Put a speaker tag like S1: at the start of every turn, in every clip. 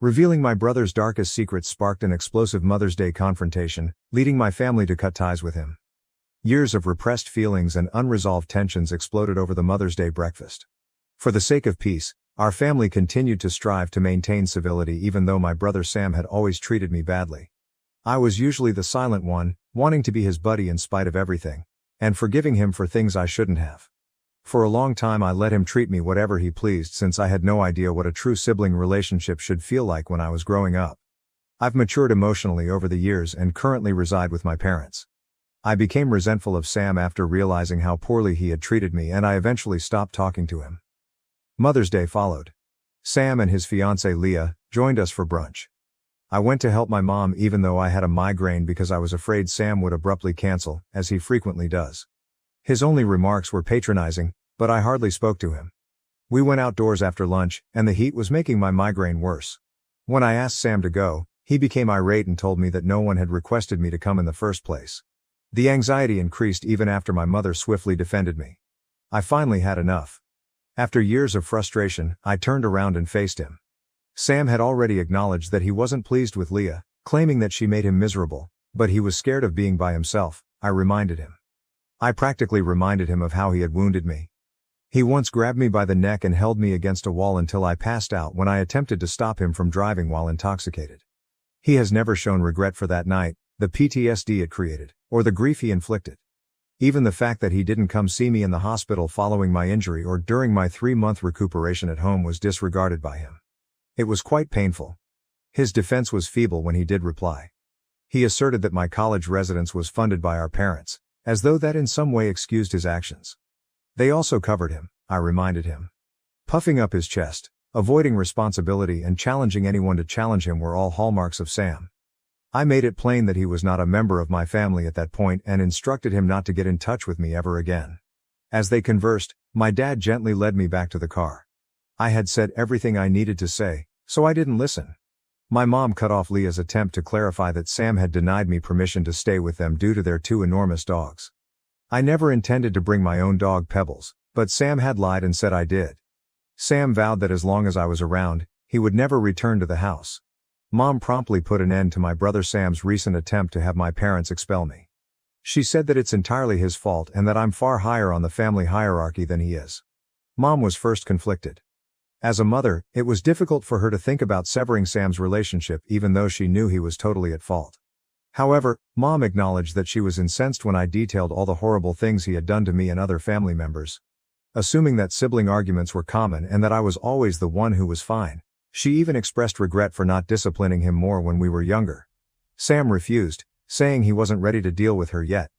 S1: Revealing my brother's darkest secrets sparked an explosive Mother's Day confrontation, leading my family to cut ties with him. Years of repressed feelings and unresolved tensions exploded over the Mother's Day breakfast. For the sake of peace, our family continued to strive to maintain civility even though my brother Sam had always treated me badly. I was usually the silent one, wanting to be his buddy in spite of everything, and forgiving him for things I shouldn't have. For a long time I let him treat me whatever he pleased since I had no idea what a true sibling relationship should feel like when I was growing up. I've matured emotionally over the years and currently reside with my parents. I became resentful of Sam after realizing how poorly he had treated me, and I eventually stopped talking to him. Mother's Day followed. Sam and his fiancée Leah joined us for brunch. I went to help my mom even though I had a migraine because I was afraid Sam would abruptly cancel, as he frequently does. His only remarks were patronizing, but I hardly spoke to him. We went outdoors after lunch, and the heat was making my migraine worse. When I asked Sam to go, he became irate and told me that no one had requested me to come in the first place. The anxiety increased even after my mother swiftly defended me. I finally had enough. After years of frustration, I turned around and faced him. Sam had already acknowledged that he wasn't pleased with Leah, claiming that she made him miserable, but he was scared of being by himself, I reminded him. I practically reminded him of how he had wounded me. He once grabbed me by the neck and held me against a wall until I passed out when I attempted to stop him from driving while intoxicated. He has never shown regret for that night, the PTSD it created, or the grief he inflicted. Even the fact that he didn't come see me in the hospital following my injury or during my 3-month recuperation at home was disregarded by him. It was quite painful. His defense was feeble when he did reply. He asserted that my college residence was funded by our parents, as though that in some way excused his actions. They also covered him, I reminded him. Puffing up his chest, avoiding responsibility and challenging anyone to challenge him were all hallmarks of Sam. I made it plain that he was not a member of my family at that point and instructed him not to get in touch with me ever again. As they conversed, my dad gently led me back to the car. I had said everything I needed to say, so I didn't listen. My mom cut off Leah's attempt to clarify that Sam had denied me permission to stay with them due to their 2 enormous dogs. I never intended to bring my own dog Pebbles, but Sam had lied and said I did. Sam vowed that as long as I was around, he would never return to the house. Mom promptly put an end to my brother Sam's recent attempt to have my parents expel me. She said that it's entirely his fault and that I'm far higher on the family hierarchy than he is. Mom was first conflicted. As a mother, it was difficult for her to think about severing Sam's relationship even though she knew he was totally at fault. However, Mom acknowledged that she was incensed when I detailed all the horrible things he had done to me and other family members. Assuming that sibling arguments were common and that I was always the one who was fine, she even expressed regret for not disciplining him more when we were younger. Sam refused, saying he wasn't ready to deal with her yet,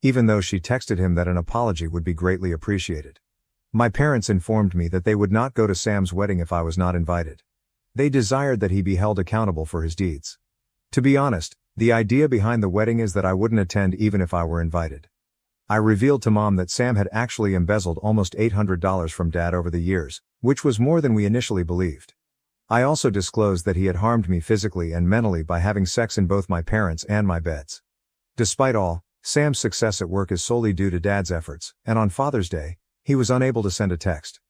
S1: even though she texted him that an apology would be greatly appreciated. My parents informed me that they would not go to Sam's wedding if I was not invited. They desired that he be held accountable for his deeds. To be honest, the idea behind the wedding is that I wouldn't attend even if I were invited. I revealed to Mom that Sam had actually embezzled almost $800 from Dad over the years, which was more than we initially believed. I also disclosed that he had harmed me physically and mentally by having sex in both my parents' and my beds. Despite all, Sam's success at work is solely due to Dad's efforts, and on Father's Day, he was unable to send a text.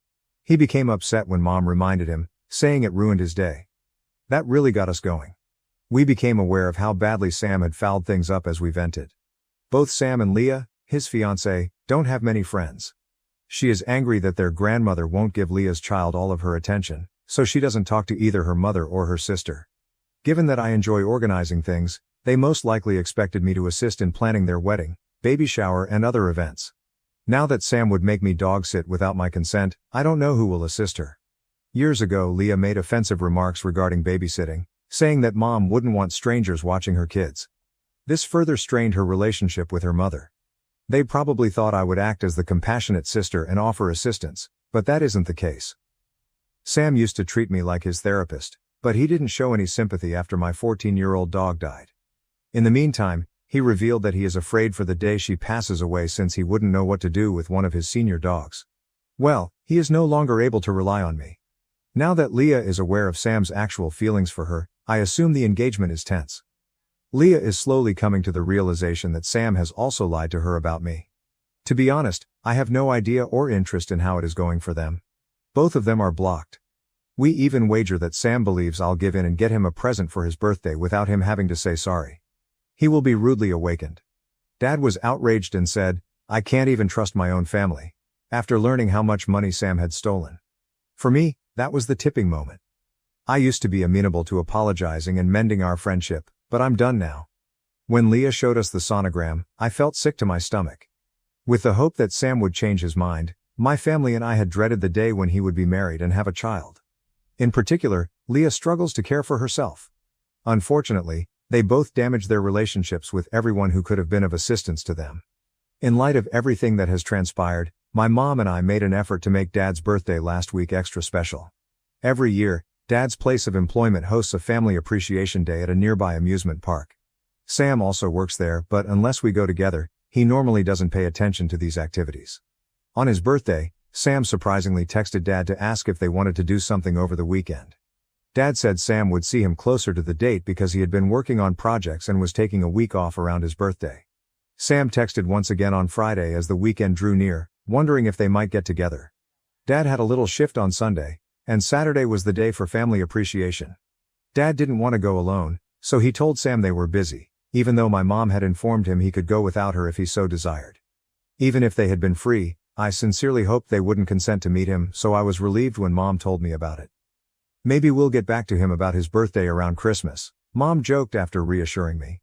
S1: He became upset when Mom reminded him, saying it ruined his day. That really got us going. We became aware of how badly Sam had fouled things up as we vented. Both Sam and Leah, his fiancée, don't have many friends. She is angry that their grandmother won't give Leah's child all of her attention, so she doesn't talk to either her mother or her sister. Given that I enjoy organizing things, they most likely expected me to assist in planning their wedding, baby shower and other events. Now that Sam would make me dog sit without my consent, I don't know who will assist her. Years ago Leah made offensive remarks regarding babysitting, saying that Mom wouldn't want strangers watching her kids. This further strained her relationship with her mother. They probably thought I would act as the compassionate sister and offer assistance, but that isn't the case. Sam used to treat me like his therapist, but he didn't show any sympathy after my 14-year-old dog died. In the meantime, he revealed that he is afraid for the day she passes away since he wouldn't know what to do with one of his senior dogs. Well, he is no longer able to rely on me. Now that Leah is aware of Sam's actual feelings for her, I assume the engagement is tense. Leah is slowly coming to the realization that Sam has also lied to her about me. To be honest, I have no idea or interest in how it is going for them. Both of them are blocked. We even wager that Sam believes I'll give in and get him a present for his birthday without him having to say sorry. He will be rudely awakened. Dad was outraged and said, "I can't even trust my own family," after learning how much money Sam had stolen. For me, that was the tipping moment. I used to be amenable to apologizing and mending our friendship, but I'm done now. When Leah showed us the sonogram, I felt sick to my stomach. With the hope that Sam would change his mind, my family and I had dreaded the day when he would be married and have a child. In particular, Leah struggles to care for herself. Unfortunately, they both damaged their relationships with everyone who could have been of assistance to them. In light of everything that has transpired, my mom and I made an effort to make Dad's birthday last week extra special. Every year, Dad's place of employment hosts a family appreciation day at a nearby amusement park. Sam also works there, but unless we go together, he normally doesn't pay attention to these activities. On his birthday, Sam surprisingly texted Dad to ask if they wanted to do something over the weekend. Dad said Sam would see him closer to the date because he had been working on projects and was taking a week off around his birthday. Sam texted once again on Friday as the weekend drew near, wondering if they might get together. Dad had a little shift on Sunday, and Saturday was the day for family appreciation. Dad didn't want to go alone, so he told Sam they were busy, even though my mom had informed him he could go without her if he so desired. Even if they had been free, I sincerely hoped they wouldn't consent to meet him, so I was relieved when Mom told me about it. "Maybe we'll get back to him about his birthday around Christmas," Mom joked after reassuring me.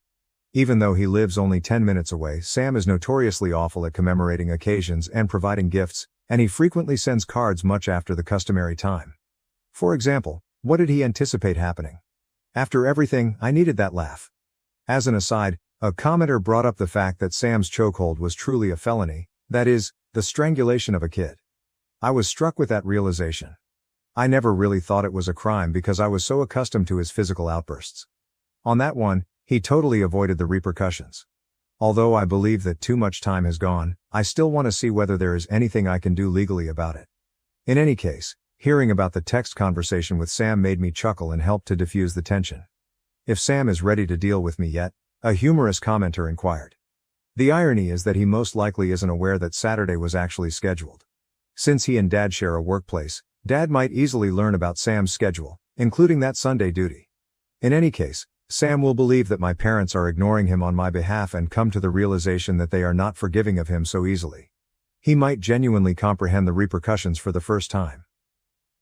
S1: Even though he lives only 10 minutes away, Sam is notoriously awful at commemorating occasions and providing gifts, and he frequently sends cards much after the customary time. For example, what did he anticipate happening? "After everything, I needed that laugh." As an aside, a commenter brought up the fact that Sam's chokehold was truly a felony, that is, the strangulation of a kid. I was struck with that realization. I never really thought it was a crime because I was so accustomed to his physical outbursts. On that one, he totally avoided the repercussions. Although I believe that too much time has gone, I still want to see whether there is anything I can do legally about it. In any case, hearing about the text conversation with Sam made me chuckle and helped to diffuse the tension. "If Sam is ready to deal with me yet?" a humorous commenter inquired. The irony is that he most likely isn't aware that Saturday was actually scheduled. Since he and Dad share a workplace, Dad might easily learn about Sam's schedule, including that Sunday duty. In any case, Sam will believe that my parents are ignoring him on my behalf and come to the realization that they are not forgiving of him so easily. He might genuinely comprehend the repercussions for the first time.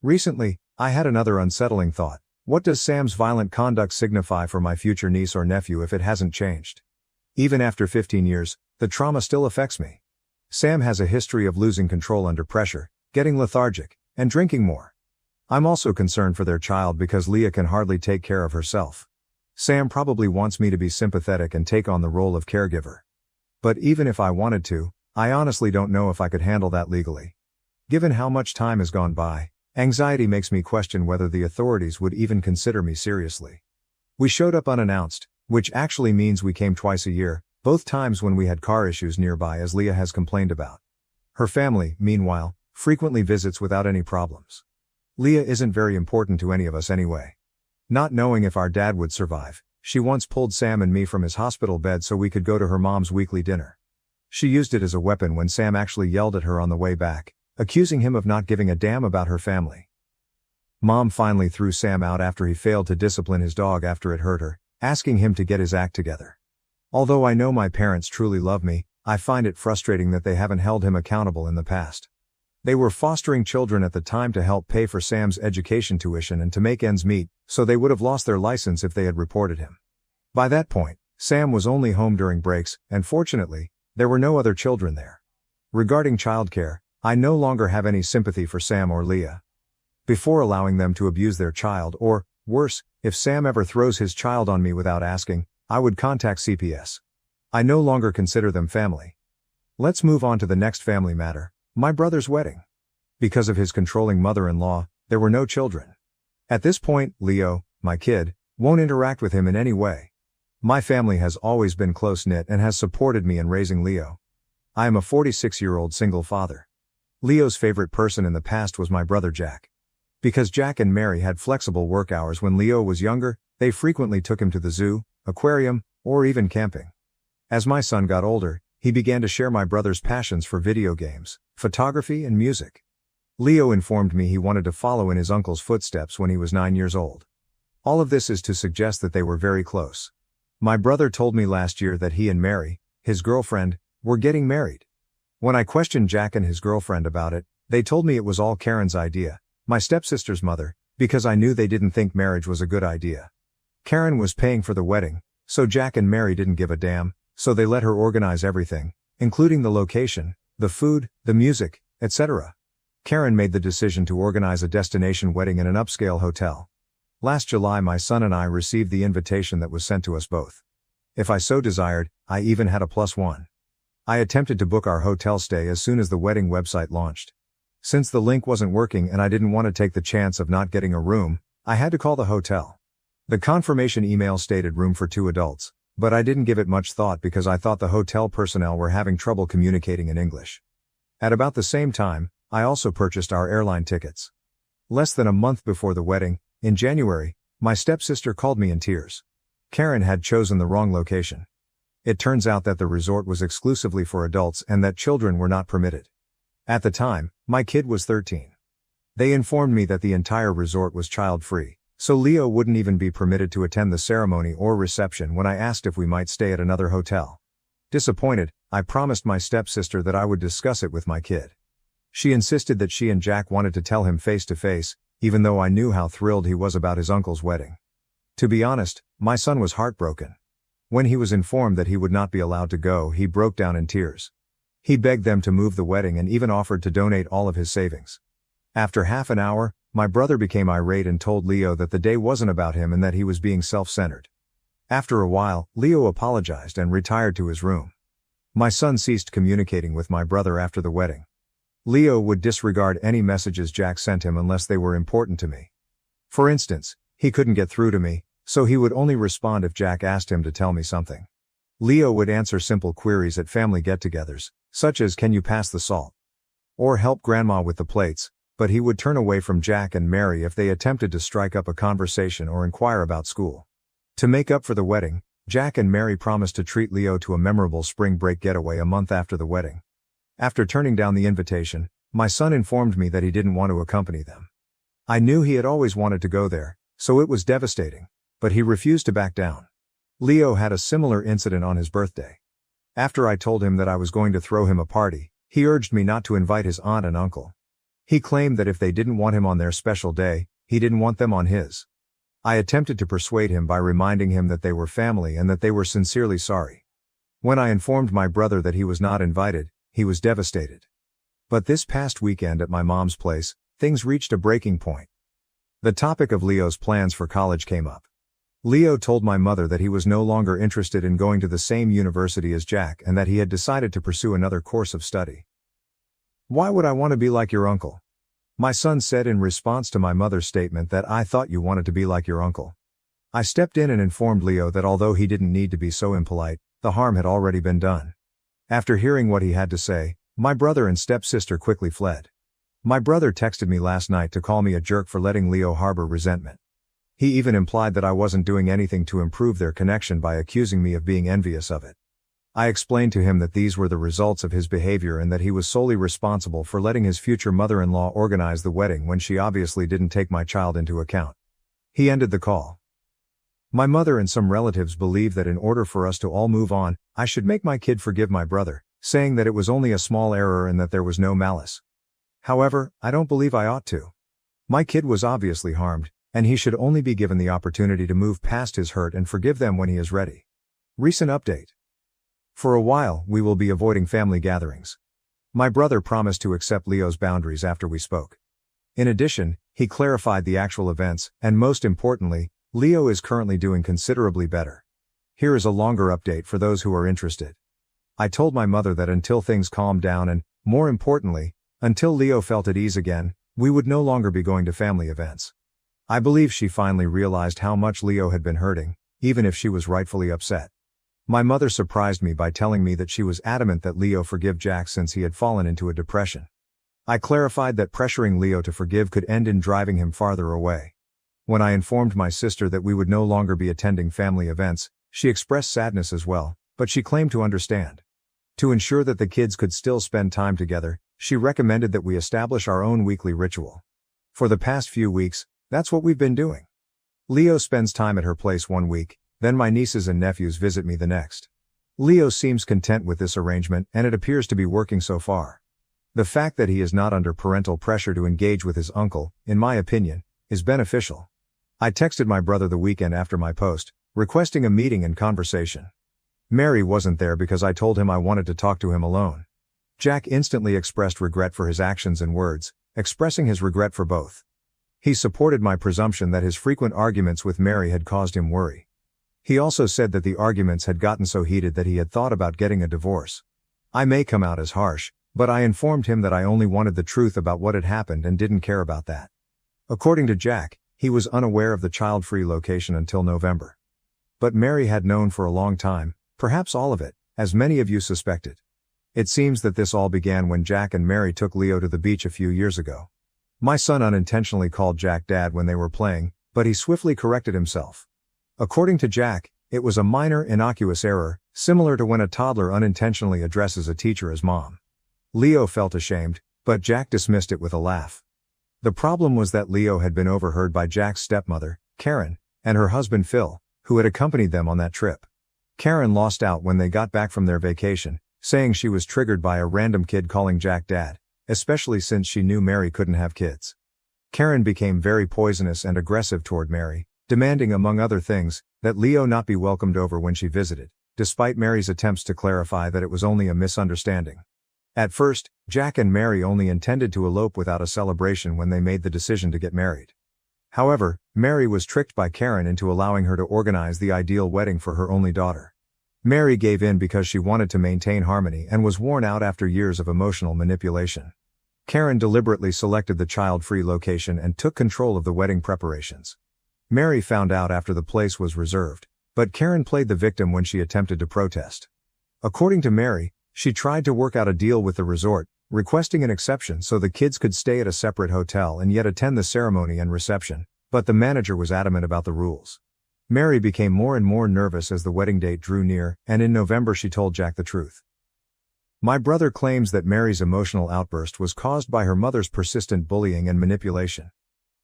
S1: Recently, I had another unsettling thought. What does Sam's violent conduct signify for my future niece or nephew if it hasn't changed? Even after 15 years, the trauma still affects me. Sam has a history of losing control under pressure, getting lethargic, and drinking more. I'm also concerned for their child because Leah can hardly take care of herself. Sam probably wants me to be sympathetic and take on the role of caregiver. But even if I wanted to, I honestly don't know if I could handle that legally. Given how much time has gone by, anxiety makes me question whether the authorities would even consider me seriously. We showed up unannounced, which actually means we came twice a year, both times when we had car issues nearby, as Leah has complained about. Her family, meanwhile, frequently visits without any problems. Leah isn't very important to any of us anyway. Not knowing if our dad would survive, she once pulled Sam and me from his hospital bed so we could go to her mom's weekly dinner. She used it as a weapon when Sam actually yelled at her on the way back, accusing him of not giving a damn about her family. Mom finally threw Sam out after he failed to discipline his dog after it hurt her, asking him to get his act together. Although I know my parents truly love me, I find it frustrating that they haven't held him accountable in the past. They were fostering children at the time to help pay for Sam's education tuition and to make ends meet, so they would have lost their license if they had reported him. By that point, Sam was only home during breaks, and fortunately, there were no other children there. Regarding childcare, I no longer have any sympathy for Sam or Leah. Before allowing them to abuse their child, or, worse, if Sam ever throws his child on me without asking, I would contact CPS. I no longer consider them family. Let's move on to the next family matter, my brother's wedding. Because of his controlling mother-in-law, there were no children. At this point, Leo, my kid, won't interact with him in any way. My family has always been close-knit and has supported me in raising Leo. I am a 46-year-old single father. Leo's favorite person in the past was my brother Jack. Because Jack and Mary had flexible work hours when Leo was younger, they frequently took him to the zoo, aquarium, or even camping. As my son got older, he began to share my brother's passions for video games, photography, and music. Leo informed me he wanted to follow in his uncle's footsteps when he was 9 years old. All of this is to suggest that they were very close. My brother told me last year that he and Mary, his girlfriend, were getting married. When I questioned Jack and his girlfriend about it, they told me it was all Karen's idea, my stepsister's mother, because I knew they didn't think marriage was a good idea. Karen was paying for the wedding, so Jack and Mary didn't give a damn, so they let her organize everything, including the location, the food, the music, etc. Karen made the decision to organize a destination wedding in an upscale hotel. Last July my son and I received the invitation that was sent to us both. If I so desired, I even had a +1. I attempted to book our hotel stay as soon as the wedding website launched. Since the link wasn't working and I didn't want to take the chance of not getting a room, I had to call the hotel. The confirmation email stated room for 2 adults, but I didn't give it much thought because I thought the hotel personnel were having trouble communicating in English. At about the same time, I also purchased our airline tickets. Less than a month before the wedding, in January, my stepsister called me in tears. Karen had chosen the wrong location. It turns out that the resort was exclusively for adults and that children were not permitted. At the time, my kid was 13. They informed me that the entire resort was child-free, so Leo wouldn't even be permitted to attend the ceremony or reception when I asked if we might stay at another hotel. Disappointed, I promised my stepsister that I would discuss it with my kid. She insisted that she and Jack wanted to tell him face to face, even though I knew how thrilled he was about his uncle's wedding. To be honest, my son was heartbroken. When he was informed that he would not be allowed to go, he broke down in tears. He begged them to move the wedding and even offered to donate all of his savings. After half an hour, my brother became irate and told Leo that the day wasn't about him and that he was being self-centered. After a while, Leo apologized and retired to his room. My son ceased communicating with my brother after the wedding. Leo would disregard any messages Jack sent him unless they were important to me. For instance, he couldn't get through to me, so he would only respond if Jack asked him to tell me something. Leo would answer simple queries at family get-togethers, such as "Can you pass the salt?" or "Help grandma with the plates," but he would turn away from Jack and Mary if they attempted to strike up a conversation or inquire about school. To make up for the wedding, Jack and Mary promised to treat Leo to a memorable spring break getaway a month after the wedding. After turning down the invitation, my son informed me that he didn't want to accompany them. I knew he had always wanted to go there, so it was devastating, but he refused to back down. Leo had a similar incident on his birthday. After I told him that I was going to throw him a party, he urged me not to invite his aunt and uncle. He claimed that if they didn't want him on their special day, he didn't want them on his. I attempted to persuade him by reminding him that they were family and that they were sincerely sorry. When I informed my brother that he was not invited, he was devastated. But this past weekend at my mom's place, things reached a breaking point. The topic of Leo's plans for college came up. Leo told my mother that he was no longer interested in going to the same university as Jack and that he had decided to pursue another course of study. "Why would I want to be like your uncle?" my son said in response to my mother's statement that "I thought you wanted to be like your uncle." I stepped in and informed Leo that although he didn't need to be so impolite, the harm had already been done. After hearing what he had to say, my brother and stepsister quickly fled. My brother texted me last night to call me a jerk for letting Leo harbor resentment. He even implied that I wasn't doing anything to improve their connection by accusing me of being envious of it. I explained to him that these were the results of his behavior and that he was solely responsible for letting his future mother-in-law organize the wedding when she obviously didn't take my child into account. He ended the call. My mother and some relatives believe that in order for us to all move on, I should make my kid forgive my brother, saying that it was only a small error and that there was no malice. However, I don't believe I ought to. My kid was obviously harmed, and he should only be given the opportunity to move past his hurt and forgive them when he is ready. Recent update. For a while, we will be avoiding family gatherings. My brother promised to accept Leo's boundaries after we spoke. In addition, he clarified the actual events, and most importantly, Leo is currently doing considerably better. Here is a longer update for those who are interested. I told my mother that until things calmed down and, more importantly, until Leo felt at ease again, we would no longer be going to family events. I believe she finally realized how much Leo had been hurting, even if she was rightfully upset. My mother surprised me by telling me that she was adamant that Leo forgive Jack since he had fallen into a depression. I clarified that pressuring Leo to forgive could end in driving him farther away. When I informed my sister that we would no longer be attending family events, she expressed sadness as well, but she claimed to understand. To ensure that the kids could still spend time together, she recommended that we establish our own weekly ritual. For the past few weeks, that's what we've been doing. Leo spends time at her place one week, then my nieces and nephews visit me the next. Leo seems content with this arrangement, and it appears to be working so far. The fact that he is not under parental pressure to engage with his uncle, in my opinion, is beneficial. I texted my brother the weekend after my post, requesting a meeting and conversation. Mary wasn't there because I told him I wanted to talk to him alone. Jack instantly expressed regret for his actions and words, expressing his regret for both. He supported my presumption that his frequent arguments with Mary had caused him worry. He also said that the arguments had gotten so heated that he had thought about getting a divorce. I may come out as harsh, but I informed him that I only wanted the truth about what had happened and didn't care about that. According to Jack, he was unaware of the child-free location until November. But Mary had known for a long time, perhaps all of it, as many of you suspected. It seems that this all began when Jack and Mary took Leo to the beach a few years ago. My son unintentionally called Jack Dad when they were playing, but he swiftly corrected himself. According to Jack, it was a minor innocuous error, similar to when a toddler unintentionally addresses a teacher as Mom. Leo felt ashamed, but Jack dismissed it with a laugh. The problem was that Leo had been overheard by Jack's stepmother, Karen, and her husband Phil, who had accompanied them on that trip. Karen lost out when they got back from their vacation, saying she was triggered by a random kid calling Jack Dad, especially since she knew Mary couldn't have kids. Karen became very poisonous and aggressive toward Mary, demanding among other things, that Leo not be welcomed over when she visited, despite Mary's attempts to clarify that it was only a misunderstanding. At first, Jack and Mary only intended to elope without a celebration when they made the decision to get married. However, Mary was tricked by Karen into allowing her to organize the ideal wedding for her only daughter. Mary gave in because she wanted to maintain harmony and was worn out after years of emotional manipulation. Karen deliberately selected the child-free location and took control of the wedding preparations. Mary found out after the place was reserved, but Karen played the victim when she attempted to protest. According to Mary, she tried to work out a deal with the resort, requesting an exception so the kids could stay at a separate hotel and yet attend the ceremony and reception, but the manager was adamant about the rules. Mary became more and more nervous as the wedding date drew near, and in November she told Jack the truth. My brother claims that Mary's emotional outburst was caused by her mother's persistent bullying and manipulation.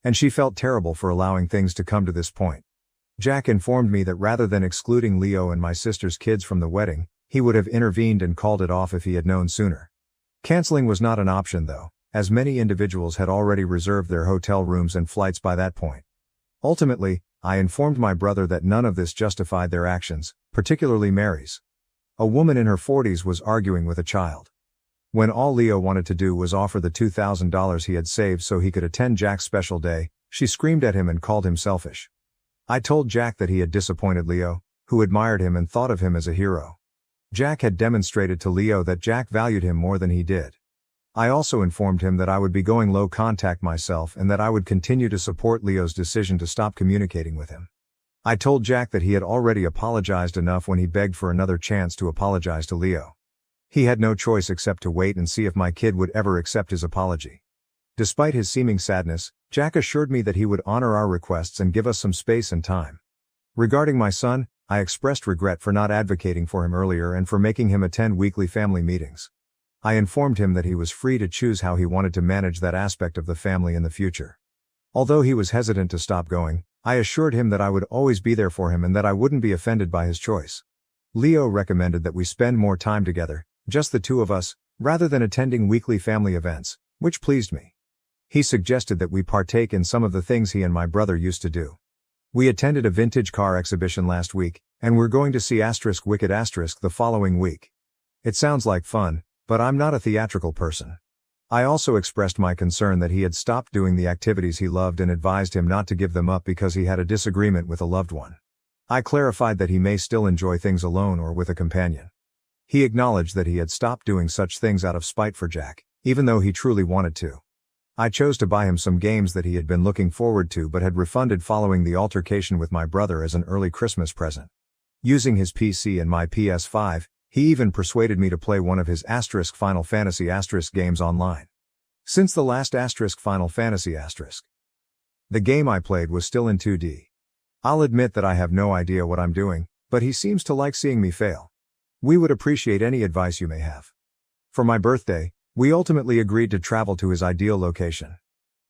S1: And she felt terrible for allowing things to come to this point. Jack informed me that rather than excluding Leo and my sister's kids from the wedding, he would have intervened and called it off if he had known sooner. Canceling was not an option though, as many individuals had already reserved their hotel rooms and flights by that point. Ultimately, I informed my brother that none of this justified their actions, particularly Mary's. A woman in her 40s was arguing with a child. When all Leo wanted to do was offer the $2,000 he had saved so he could attend Jack's special day, she screamed at him and called him selfish. I told Jack that he had disappointed Leo, who admired him and thought of him as a hero. Jack had demonstrated to Leo that Jack valued him more than he did. I also informed him that I would be going low contact myself and that I would continue to support Leo's decision to stop communicating with him. I told Jack that he had already apologized enough when he begged for another chance to apologize to Leo. He had no choice except to wait and see if my kid would ever accept his apology. Despite his seeming sadness, Jack assured me that he would honor our requests and give us some space and time. Regarding my son, I expressed regret for not advocating for him earlier and for making him attend weekly family meetings. I informed him that he was free to choose how he wanted to manage that aspect of the family in the future. Although he was hesitant to stop going, I assured him that I would always be there for him and that I wouldn't be offended by his choice. Leo recommended that we spend more time together, just the two of us, rather than attending weekly family events, which pleased me. He suggested that we partake in some of the things he and my brother used to do. We attended a vintage car exhibition last week, and we're going to see Wicked the following week. It sounds like fun, but I'm not a theatrical person. I also expressed my concern that he had stopped doing the activities he loved and advised him not to give them up because he had a disagreement with a loved one. I clarified that he may still enjoy things alone or with a companion. He acknowledged that he had stopped doing such things out of spite for Jack, even though he truly wanted to. I chose to buy him some games that he had been looking forward to but had refunded following the altercation with my brother as an early Christmas present. Using his PC and my PS5, he even persuaded me to play one of his Final Fantasy games online. Since the last Final Fantasy the game I played was still in 2D. I'll admit that I have no idea what I'm doing, but he seems to like seeing me fail. We would appreciate any advice you may have. For my birthday, We ultimately agreed to travel to his ideal location.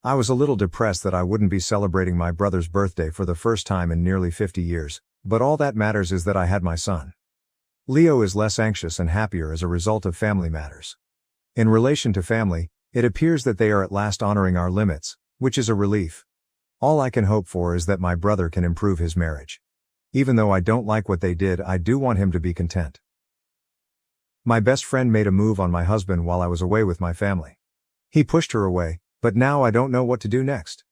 S1: I was a little depressed that I wouldn't be celebrating my brother's birthday for the first time in nearly 50 years, but all that matters is that I had my son. Leo is less anxious and happier as a result of family matters. In relation to family, it appears that they are at last honoring our limits, which is a relief. All I can hope for is that my brother can improve his marriage. Even though I don't like what they did, I do want him to be content. My best friend made a move on my husband while I was away with my family. He pushed her away, but now I don't know what to do next.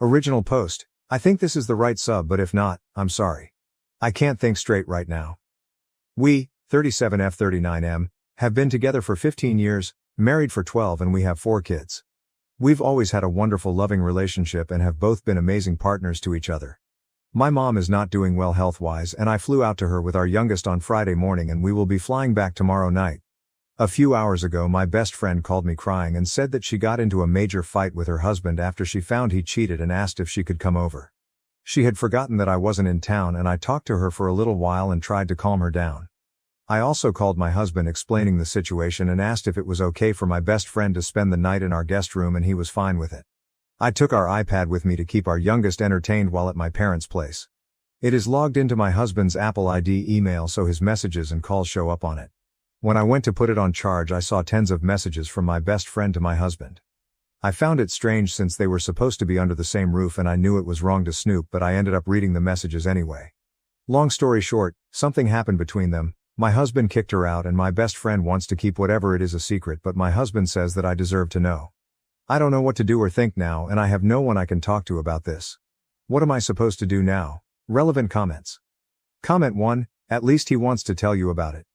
S1: Original post: I think this is the right sub, but if not, I'm sorry. I can't think straight right now. We, 37F39M, have been together for 15 years, married for 12, and we have 4 kids. We've always had a wonderful loving relationship and have both been amazing partners to each other. My mom is not doing well health-wise, and I flew out to her with our youngest on Friday morning, and we will be flying back tomorrow night. A few hours ago, my best friend called me crying and said that she got into a major fight with her husband after she found he cheated and asked if she could come over. She had forgotten that I wasn't in town, and I talked to her for a little while and tried to calm her down. I also called my husband explaining the situation and asked if it was okay for my best friend to spend the night in our guest room, and he was fine with it. I took our iPad with me to keep our youngest entertained while at my parents' place. It is logged into my husband's Apple ID email, so his messages and calls show up on it. When I went to put it on charge, I saw tens of messages from my best friend to my husband. I found it strange since they were supposed to be under the same roof, and I knew it was wrong to snoop, but I ended up reading the messages anyway. Long story short, something happened between them. My husband kicked her out, and my best friend wants to keep whatever it is a secret, but my husband says that I deserve to know. I don't know what to do or think now, and I have no one I can talk to about this. What am I supposed to do now? Relevant comments. Comment 1, at least he wants to tell you about it.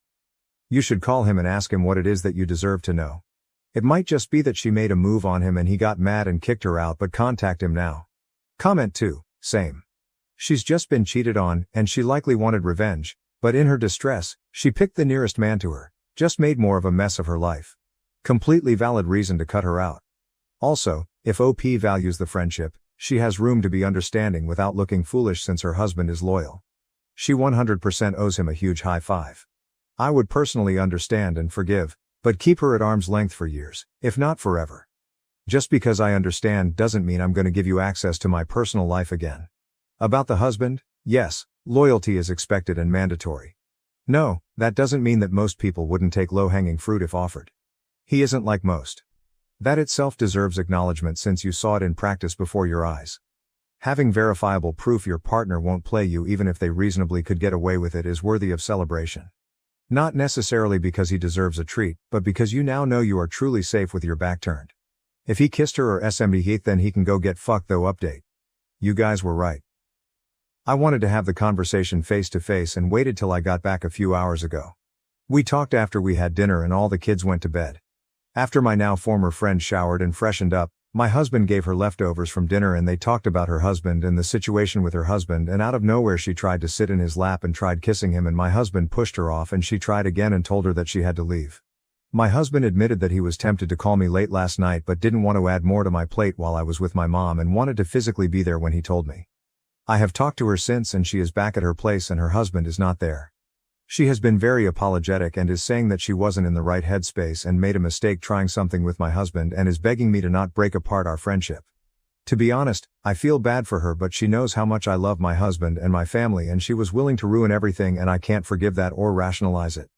S1: You should call him and ask him what it is that you deserve to know. It might just be that she made a move on him and he got mad and kicked her out, but contact him now. Comment 2, same. She's just been cheated on, and she likely wanted revenge, but in her distress, she picked the nearest man to her, just made more of a mess of her life. Completely valid reason to cut her out. Also, if OP values the friendship, she has room to be understanding without looking foolish since her husband is loyal. She 100% owes him a huge high five. I would personally understand and forgive, but keep her at arm's length for years, if not forever. Just because I understand doesn't mean I'm going to give you access to my personal life again. About the husband, yes, loyalty is expected and mandatory. No, that doesn't mean that most people wouldn't take low-hanging fruit if offered. He isn't like most. That itself deserves acknowledgement since you saw it in practice before your eyes. Having verifiable proof your partner won't play you even if they reasonably could get away with it is worthy of celebration. Not necessarily because he deserves a treat, but because you now know you are truly safe with your back turned. If he kissed her or SM'd Heath, then he can go get fucked though. Update. You guys were right. I wanted to have the conversation face to face and waited till I got back a few hours ago. We talked after we had dinner and all the kids went to bed. After my now former friend showered and freshened up, my husband gave her leftovers from dinner and they talked about her husband and the situation with her husband, and out of nowhere she tried to sit in his lap and tried kissing him, and my husband pushed her off and she tried again and told her that she had to leave. My husband admitted that he was tempted to call me late last night but didn't want to add more to my plate while I was with my mom and wanted to physically be there when he told me. I have talked to her since and she is back at her place and her husband is not there. She has been very apologetic and is saying that she wasn't in the right headspace and made a mistake trying something with my husband and is begging me to not break apart our friendship. To be honest, I feel bad for her, but she knows how much I love my husband and my family and she was willing to ruin everything, and I can't forgive that or rationalize it.